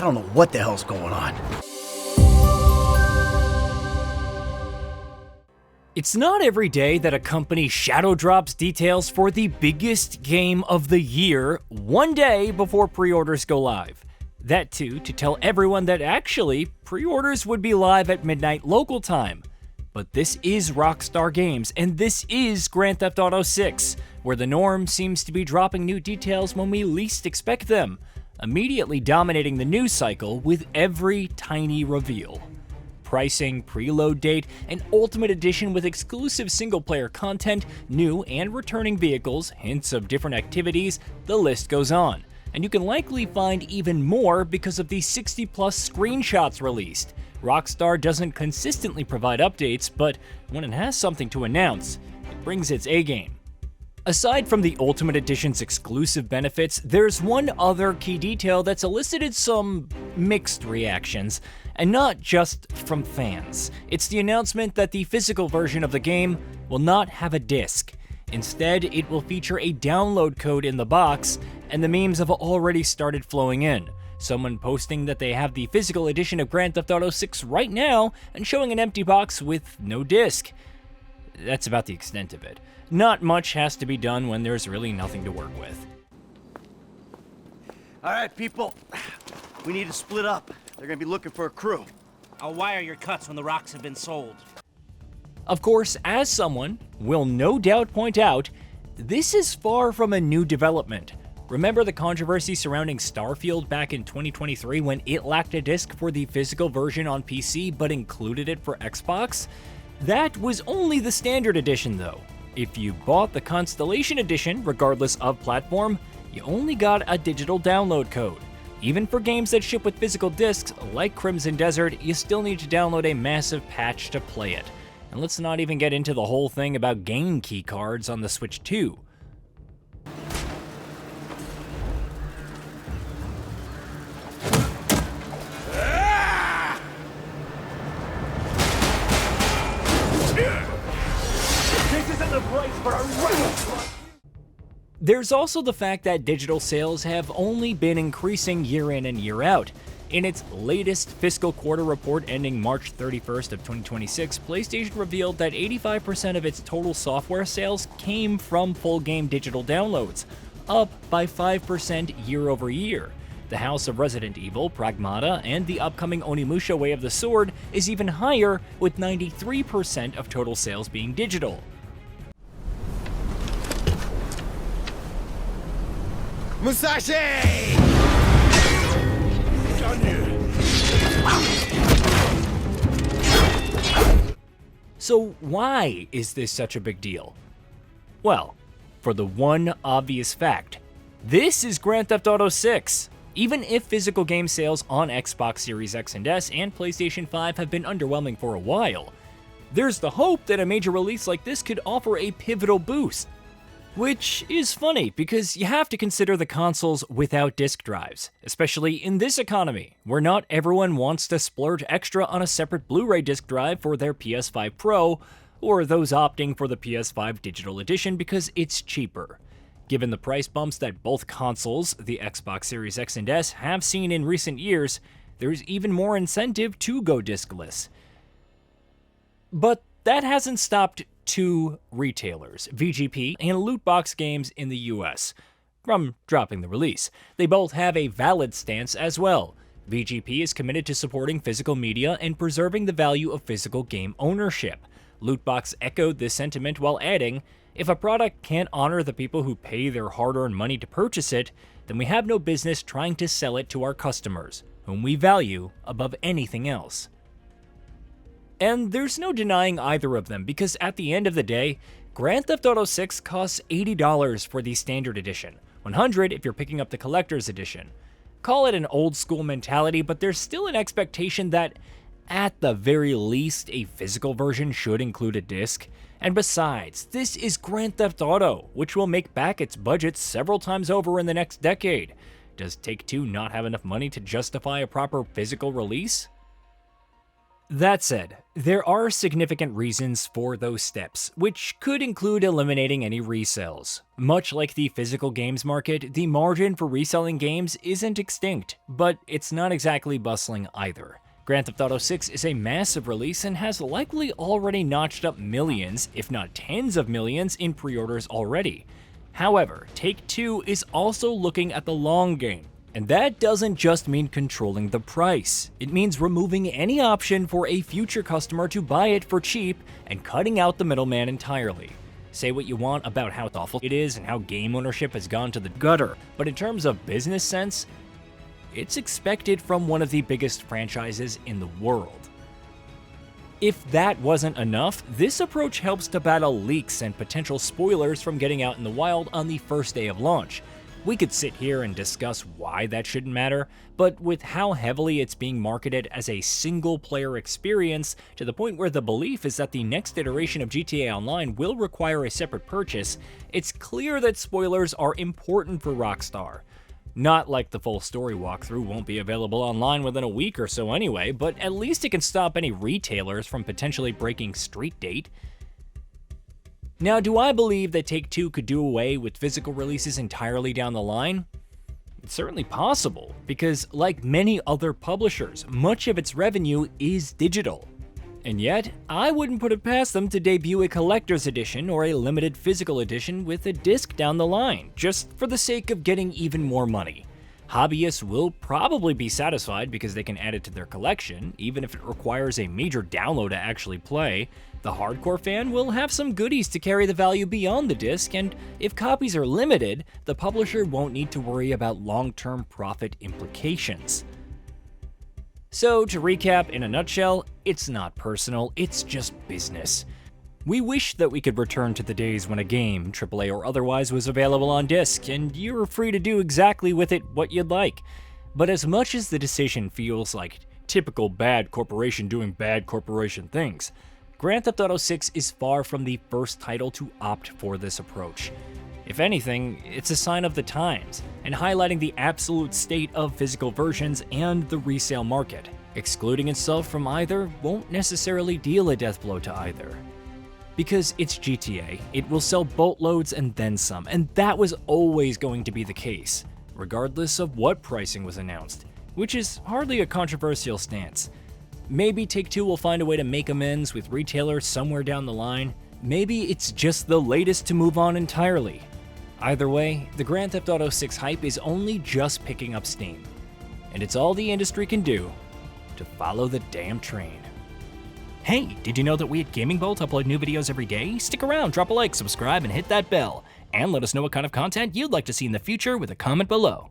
I don't know what the hell's going on. It's not every day that a company shadow drops details for the biggest game of the year one day before pre-orders go live. That too, to tell everyone that actually, pre-orders would be live at midnight local time. But this is Rockstar Games, and this is Grand Theft Auto 6, where the norm seems to be dropping new details when we least expect them, immediately dominating the news cycle with every tiny reveal. Pricing, preload date, an Ultimate Edition with exclusive single-player content, new and returning vehicles, hints of different activities, the list goes on. And you can likely find even more because of the 60-plus screenshots released. Rockstar doesn't consistently provide updates, but when it has something to announce, it brings its A-game. Aside from the Ultimate Edition's exclusive benefits, there's one other key detail that's elicited some mixed reactions, and not just from fans. It's the announcement that the physical version of the game will not have a disc. Instead, it will feature a download code in the box, and the memes have already started flowing in. Someone posting that they have the physical edition of Grand Theft Auto 6 right now, and showing an empty box with no disc. That's about the extent of it. Not much has to be done when there's really nothing to work with. All right, people, we need to split up. They're gonna be looking for a crew. I'll wire your cuts when the rocks have been sold. Of course, as someone will no doubt point out, this is far from a new development. Remember the controversy surrounding Starfield back in 2023 when it lacked a disc for the physical version on PC but included it for Xbox? That was only the standard edition though. If you bought the Constellation edition, regardless of platform, you only got a digital download code. Even for games that ship with physical discs, like Crimson Desert, you still need to download a massive patch to play it. And let's not even get into the whole thing about game key cards on the Switch 2. There's also the fact that digital sales have only been increasing year in and year out. In its latest fiscal quarter report ending March 31st of 2026, PlayStation revealed that 85% of its total software sales came from full game digital downloads, up by 5% year over year. The House of Resident Evil, Pragmata, and the upcoming Onimusha Way of the Sword is even higher, with 93% of total sales being digital. Musashi! Done here. So why is this such a big deal? Well, for the one obvious fact, this is Grand Theft Auto 6. Even if physical game sales on Xbox Series X and S and PlayStation 5 have been underwhelming for a while, there's the hope that a major release like this could offer a pivotal boost. Which is funny, because you have to consider the consoles without disk drives, especially in this economy, where not everyone wants to splurge extra on a separate Blu-ray disc drive for their PS5 Pro, or those opting for the PS5 Digital Edition because it's cheaper. Given the price bumps that both consoles, the Xbox Series X and S, have seen in recent years, there's even more incentive to go discless. But that hasn't stopped two retailers, VGP and Lootbox Games in the US, from dropping the release. They both have a valid stance as well. VGP is committed to supporting physical media and preserving the value of physical game ownership. Lootbox echoed this sentiment while adding, "If a product can't honor the people who pay their hard-earned money to purchase it, then we have no business trying to sell it to our customers, whom we value above anything else." And there's no denying either of them, because at the end of the day, Grand Theft Auto 6 costs $80 for the standard edition, $100 if you're picking up the collector's edition. Call it an old school mentality, but there's still an expectation that, at the very least, a physical version should include a disc. And besides, this is Grand Theft Auto, which will make back its budget several times over in the next decade. Does Take-Two not have enough money to justify a proper physical release? That said, there are significant reasons for those steps, which could include eliminating any resales. Much like the physical games market, the margin for reselling games isn't extinct, but it's not exactly bustling either. Grand Theft Auto 6 is a massive release and has likely already notched up millions, if not tens of millions, in pre-orders already. However, Take-Two is also looking at the long game. And that doesn't just mean controlling the price. It means removing any option for a future customer to buy it for cheap and cutting out the middleman entirely. Say what you want about how awful it is and how game ownership has gone to the gutter, but in terms of business sense, it's expected from one of the biggest franchises in the world. If that wasn't enough, this approach helps to battle leaks and potential spoilers from getting out in the wild on the first day of launch. We could sit here and discuss why that shouldn't matter, but with how heavily it's being marketed as a single-player experience, to the point where the belief is that the next iteration of GTA Online will require a separate purchase, it's clear that spoilers are important for Rockstar. Not like the full story walkthrough won't be available online within a week or so anyway, but at least it can stop any retailers from potentially breaking street date. Now, do I believe that Take-Two could do away with physical releases entirely down the line? It's certainly possible, because like many other publishers, much of its revenue is digital. And yet, I wouldn't put it past them to debut a collector's edition or a limited physical edition with a disc down the line, just for the sake of getting even more money. Hobbyists will probably be satisfied because they can add it to their collection, even if it requires a major download to actually play. The hardcore fan will have some goodies to carry the value beyond the disc, and if copies are limited, the publisher won't need to worry about long-term profit implications. So, to recap in a nutshell, it's not personal, it's just business. We wish that we could return to the days when a game, AAA or otherwise, was available on disc, and you were free to do exactly with it what you'd like. But as much as the decision feels like typical bad corporation doing bad corporation things, Grand Theft Auto 6 is far from the first title to opt for this approach. If anything, it's a sign of the times, and highlighting the absolute state of physical versions and the resale market. Excluding itself from either won't necessarily deal a death blow to either. Because it's GTA, it will sell boatloads and then some, and that was always going to be the case, regardless of what pricing was announced, which is hardly a controversial stance. Maybe Take-Two will find a way to make amends with retailers somewhere down the line. Maybe it's just the latest to move on entirely. Either way, the Grand Theft Auto 6 hype is only just picking up steam, and it's all the industry can do to follow the damn train. Hey, did you know that we at GamingBolt upload new videos every day? Stick around, drop a like, subscribe, and hit that bell. And let us know what kind of content you'd like to see in the future with a comment below.